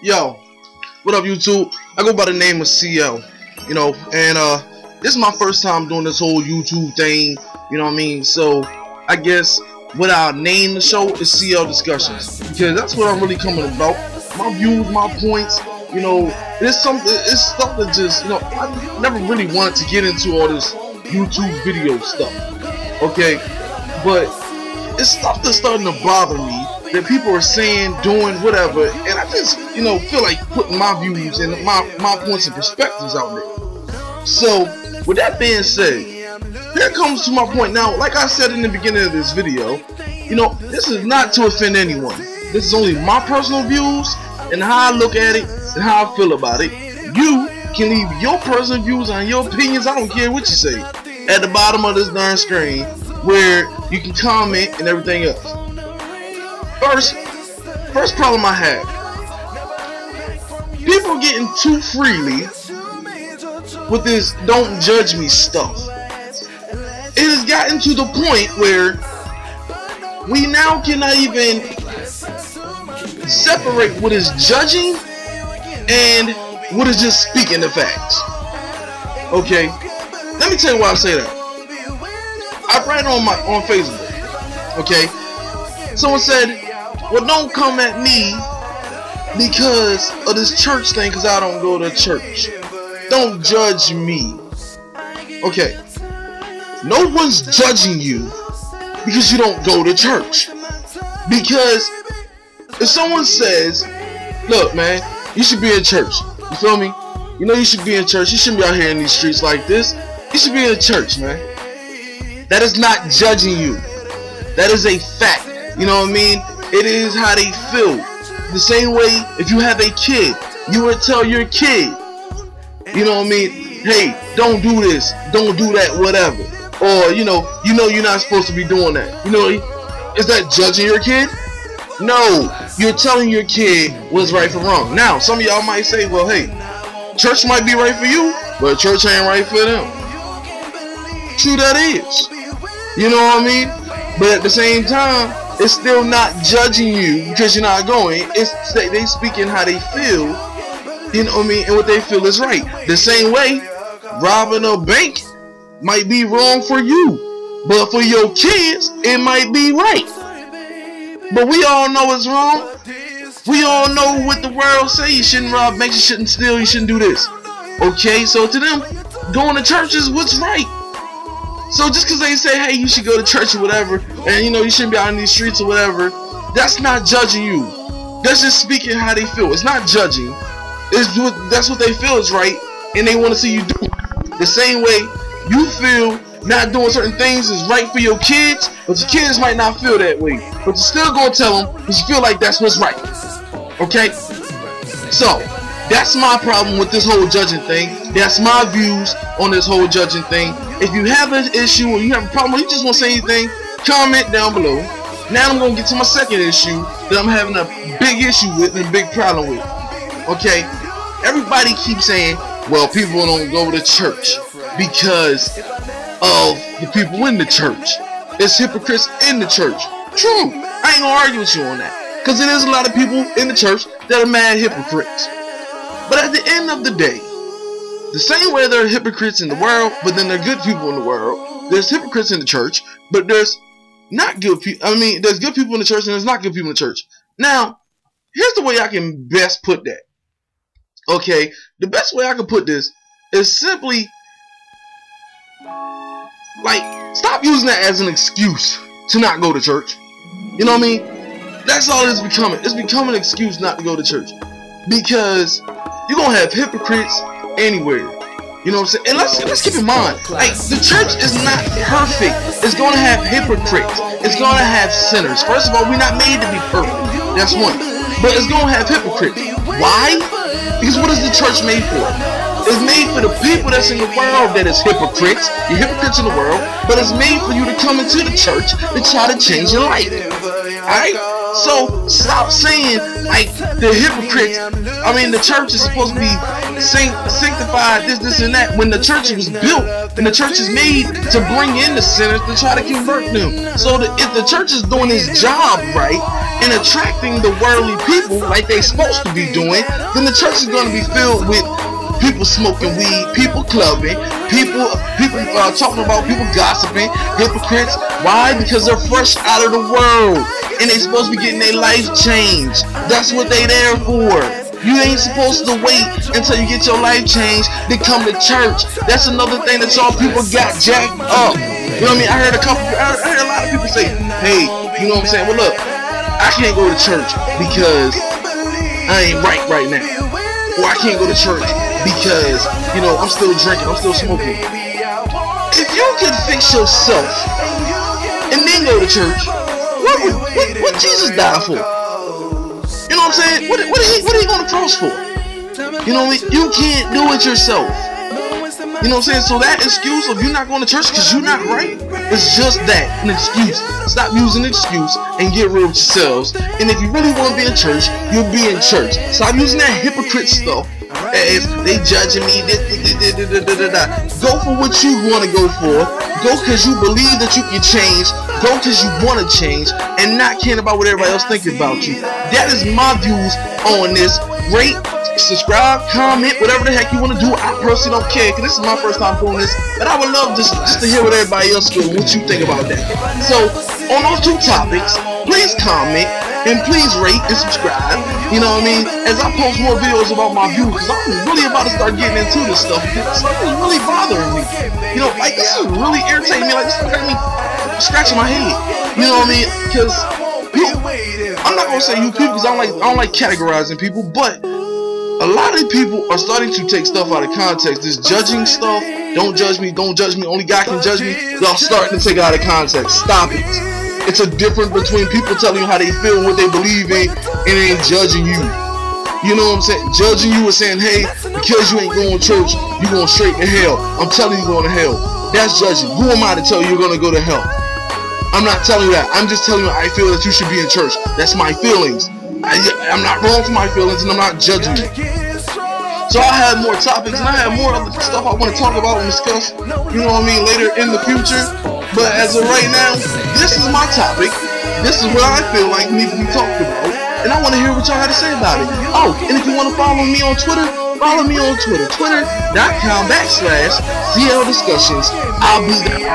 Yo, what up YouTube? I go by the name of CL, you know, and this is my first time doing this whole YouTube thing, you know what I mean? So I guess what I'll name the show is CL Discussions, because that's what I'm really coming about. My views, my points, you know, it's stuff that just, you know, I never really wanted to get into all this YouTube video stuff, okay? But it's stuff that's starting to bother me, that people are saying, doing, whatever, and I just, you know, feel like putting my views and my points and perspectives out there. So, with that being said, here comes to my point. Now, like I said in the beginning of this video, you know, this is not to offend anyone. This is only my personal views and how I look at it and how I feel about it. You can leave your personal views and your opinions, I don't care what you say, at the bottom of this darn screen, where you can comment and everything else. First problem I have, people getting too freely with this don't judge me stuff. It has gotten to the point where we now cannot even separate what is judging and what is just speaking the facts. Okay, let me tell you why I say that. I read on Facebook, okay, someone said, well, don't come at me because of this church thing, because I don't go to church. Don't judge me. Okay, no one's judging you because you don't go to church. Because if someone says, look man, you should be in church, you feel me? You know you should be in church, you shouldn't be out here in these streets like this. You should be in church, man. That is not judging you. That is a fact. You know what I mean? It is how they feel. The same way if you have a kid, you would tell your kid, you know what I mean, hey, don't do this, don't do that, whatever. Or you know you're not supposed to be doing that. You know, is that judging your kid? No, you're telling your kid what's right from wrong. Now, some of y'all might say, well, hey, church might be right for you, but church ain't right for them. True that is. You know what I mean? But at the same time, it's still not judging you because you're not going. It's they speaking how they feel, you know what I mean, and what they feel is right. The same way, robbing a bank might be wrong for you, but for your kids, it might be right. But we all know it's wrong. We all know what the world say. You shouldn't rob banks, you shouldn't steal, you shouldn't do this. Okay, so to them, going to church is what's right. So just because they say, hey, you should go to church or whatever, and you know you shouldn't be out in these streets or whatever, that's not judging you. That's just speaking how they feel. It's not judging. That's what they feel is right, and they want to see you do it. The same way you feel not doing certain things is right for your kids, but your kids might not feel that way. But you're still gonna tell them because you feel like that's what's right. Okay? So that's my problem with this whole judging thing. That's my views on this whole judging thing. If you have an issue or you have a problem or you just want to say anything, comment down below. Now I'm going to get to my second issue that I'm having a big issue with and a big problem with. Okay? Everybody keeps saying, well, people don't go to church because of the people in the church. There's hypocrites in the church. True. I ain't going to argue with you on that. Because there is a lot of people in the church that are mad hypocrites. But at the end of the day, the same way there are hypocrites in the world, but then there are good people in the world, there's hypocrites in the church, but there's not good people. I mean, there's good people in the church and there's not good people in the church. Now, here's the way I can best put that. Okay, the best way I can put this is simply, like, stop using that as an excuse to not go to church. You know what I mean? That's all it's becoming. It's becoming an excuse not to go to church. Because you're gonna have hypocrites anywhere. You know what I'm saying? And let's keep in mind, like, the church is not perfect. It's gonna have hypocrites. It's gonna have sinners. First of all, we're not made to be perfect. That's one. But it's gonna have hypocrites. Why? Because what is the church made for? It's made for the people that's in the world that is hypocrites. You're hypocrites in the world, but it's made for you to come into the church to try to change your life. Alright? So stop saying like the hypocrites. I mean, the church is supposed to be sanctified, this and that, when the church was built and the church is made to bring in the sinners to try to convert them. So if the church is doing its job right and attracting the worldly people like they supposed to be doing, then the church is going to be filled with people smoking weed, people clubbing, people talking about, people gossiping, hypocrites. Why? Because they're fresh out of the world and they supposed to be getting their life changed. That's what they there for. You ain't supposed to wait until you get your life changed to come to church. That's another thing that y'all people got jacked up. You know what I mean? I heard a lot of people say, hey, you know what I'm saying? Well, look, I can't go to church because I ain't right now. Or I can't go to church because, you know, I'm still drinking, I'm still smoking. If you could fix yourself and then go to church, what Jesus died for? You know what I'm saying? What are you going to cross for? You know what I mean? You can't do it yourself. You know what I'm saying? So that excuse of you not going to church because you're not right, it's just that, an excuse. Stop using an excuse and get real with yourselves. And if you really want to be in church, you'll be in church. Stop using that hypocrite stuff as they judging me. Go for what you want to go for. Go because you believe that you can change. Go because you want to change and not caring about what everybody else thinks about you. That is my views on this. Rate, subscribe, comment, whatever the heck you want to do. I personally don't care because this is my first time doing this, but I would love just to hear what everybody else feels, what you think about that. So on those two topics, please comment and please rate and subscribe. You know what I mean? As I post more videos about my views, because I'm really about to start getting into this stuff because something's really bothering me. You know, like this is really irritating me. Like this got me scratching my head. You know what I mean? Because I'm not gonna say you people because I don't like categorizing people, but a lot of people are starting to take stuff out of context. This judging stuff, don't judge me, only God can judge me. Y'all starting to take it out of context. Stop it. It's a difference between people telling you how they feel and what they believe in and then judging you. You know what I'm saying? Judging you and saying, hey, because you ain't going to church, you going straight to hell. I'm telling you going to hell. That's judging. Who am I to tell you you're going to go to hell? I'm not telling you that. I'm just telling you I feel that you should be in church. That's my feelings. I'm not wrong for my feelings and I'm not judging you. So I have more topics and I have more other stuff I want to talk about and discuss, you know what I mean, later in the future. But as of right now, this is my topic. This is what I feel like needs to be talked about. And I want to hear what y'all have to say about it. Oh, and if you want to follow me on Twitter, follow me on Twitter. Twitter.com/Cldiscussions. I'll be there.